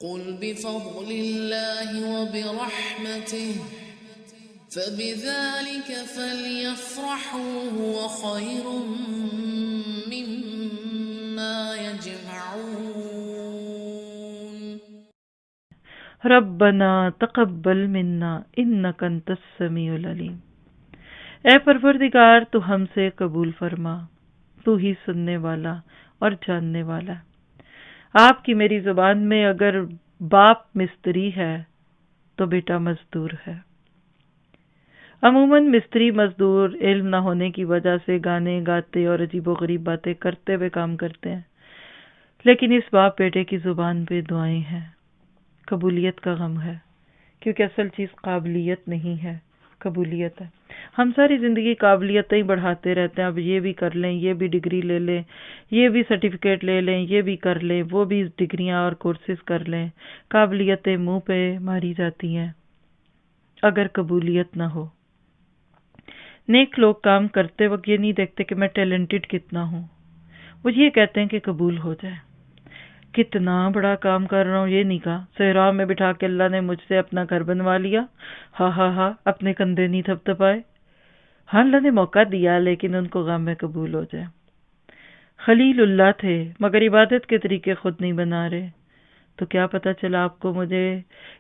قل بفضل الله وبرحمته فبذلك فليفرحوا هو خير مما يجمعون ربنا تقبل منا انک انت السمیع العلیم۔ اے پروردگار تو ہم سے قبول فرما، تو ہی سننے والا اور جاننے والا ہے۔ آپ کی میری زبان میں اگر باپ مستری ہے تو بیٹا مزدور ہے۔ عموماً مستری مزدور علم نہ ہونے کی وجہ سے گانے گاتے اور عجیب و غریب باتیں کرتے ہوئے کام کرتے ہیں، لیکن اس باپ بیٹے کی زبان پہ دعائیں ہیں، قبولیت کا غم ہے، کیونکہ اصل چیز قابلیت نہیں ہے، قبولیت ہے۔ ہم ساری زندگی قابلیتیں بڑھاتے رہتے ہیں، اب یہ بھی کر لیں، یہ بھی ڈگری لے لیں، یہ بھی سرٹیفکیٹ لے لیں، یہ بھی کر لیں، وہ بھی ڈگریاں اور کورسز کر لیں، قابلیتیں منہ پہ ماری جاتی ہیں اگر قبولیت نہ ہو۔ نیک لوگ کام کرتے وقت یہ نہیں دیکھتے کہ میں ٹیلنٹڈ کتنا ہوں، وہ یہ کہتے ہیں کہ قبول ہو جائے۔ کتنا بڑا کام کر رہا ہوں یہ نہیں کہا، صحرا میں بٹھا کے اللہ نے مجھ سے اپنا گھر بنوا لیا، ہاں ہاں ہاں، اپنے کندھے نہیں تھپ تھپائے۔ ہاں اللہ نے موقع دیا لیکن ان کو غم میں قبول ہو جائے۔ خلیل اللہ تھے مگر عبادت کے طریقے خود نہیں بنا رہے، تو کیا پتا چلا آپ کو مجھے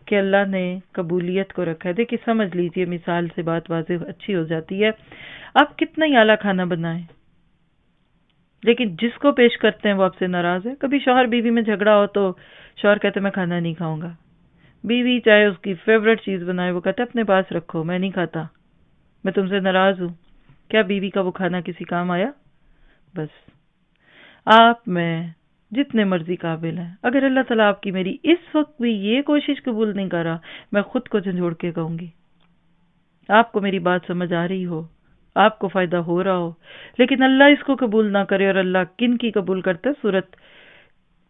کہ اللہ نے قبولیت کو رکھا ہے۔ دیکھیے سمجھ لیجئے، مثال سے بات واضح اچھی ہو جاتی ہے۔ آپ کتنا ہی اعلیٰ کھانا بنائیں لیکن جس کو پیش کرتے ہیں وہ آپ سے ناراض ہے۔ کبھی شوہر بیوی میں جھگڑا ہو تو شوہر کہتے میں کھانا نہیں کھاؤں گا، بیوی چاہے اس کی فیوریٹ چیز بنائے وہ کہتے اپنے پاس رکھو، میں نہیں کھاتا، میں تم سے ناراض ہوں۔ کیا بیوی کا وہ کھانا کسی کام آیا؟ بس آپ میں جتنے مرضی قابل ہیں، اگر اللہ تعالیٰ آپ کی میری اس وقت بھی یہ کوشش قبول نہیں کر رہا، میں خود کو جھنجھوڑ کے کہوں گی۔ آپ کو میری بات سمجھ آ رہی ہو، آپ کو فائدہ ہو رہا ہو، لیکن اللہ اس کو قبول نہ کرے، اور اللہ کن کی قبول کرتا ہے؟ سورۃ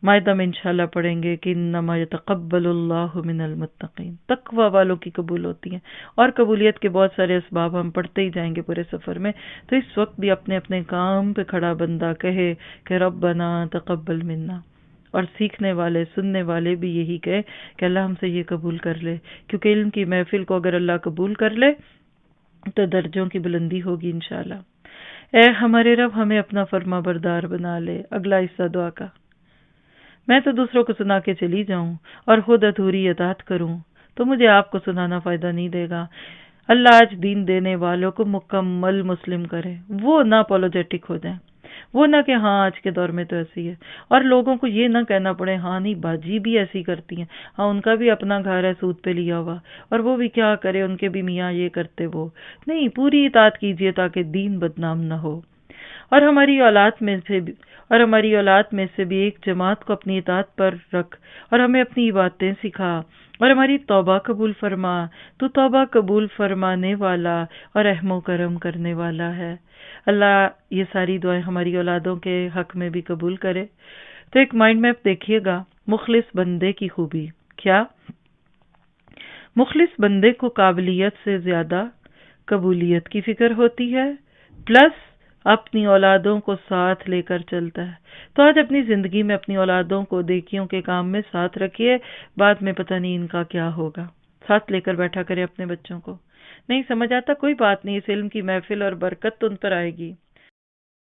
مائدہ میں انشاءاللہ پڑھیں گے کہ انما یتقبل اللہ من المتقین، تقوی والوں کی قبول ہوتی ہیں، اور قبولیت کے بہت سارے اسباب ہم پڑھتے ہی جائیں گے پورے سفر میں۔ تو اس وقت بھی اپنے اپنے کام پہ کھڑا بندہ کہے کہ ربنا تقبل منا، اور سیکھنے والے سننے والے بھی یہی کہے کہ اللہ ہم سے یہ قبول کر لے، کیونکہ علم کی محفل کو اگر اللہ قبول کر لے تو درجوں کی بلندی ہوگی انشاءاللہ۔ اے ہمارے رب ہمیں اپنا فرما بردار بنا لے۔ اگلا حصہ دعا کا، میں تو دوسروں کو سنا کے چلی جاؤں اور خود ادھوری اطاعت کروں تو مجھے آپ کو سنانا فائدہ نہیں دے گا۔ اللہ آج دین دینے والوں کو مکمل مسلم کرے، وہ نہ اپولوجیٹک ہو جائیں، وہ نہ کہ ہاں آج کے دور میں تو ایسی ہے، اور لوگوں کو یہ نہ کہنا پڑے ہاں نہیں باجی بھی ایسی کرتی ہیں، ہاں ان کا بھی اپنا گھر ہے سود پہ لیا ہوا، اور وہ بھی کیا کرے، ان کے بھی میاں یہ کرتے وہ نہیں۔ پوری اطاعت کیجئے تاکہ دین بدنام نہ ہو، اور ہماری اولاد میں سے بھی ایک جماعت کو اپنی اطاعت پر رکھ، اور ہمیں اپنی باتیں سکھا، اور ہماری توبہ قبول فرما۔ تو توبہ قبول فرمانے والا اور رحم و کرم کرنے والا ہے۔ اللہ یہ ساری دعائیں ہماری اولادوں کے حق میں بھی قبول کرے۔ تو ایک مائنڈ میپ دیکھیے گا، مخلص بندے کی خوبی کیا؟ مخلص بندے کو قابلیت سے زیادہ قبولیت کی فکر ہوتی ہے، پلس اپنی اولادوں کو ساتھ لے کر چلتا ہے۔ تو آج اپنی زندگی میں اپنی اولادوں کو دیکھیوں کے کام میں ساتھ رکھیے، بعد میں پتہ نہیں ان کا کیا ہوگا۔ ساتھ لے کر بیٹھا کرے اپنے بچوں کو، نہیں سمجھ آتا کوئی بات نہیں، اس علم کی محفل اور برکت تو ان پر آئے گی۔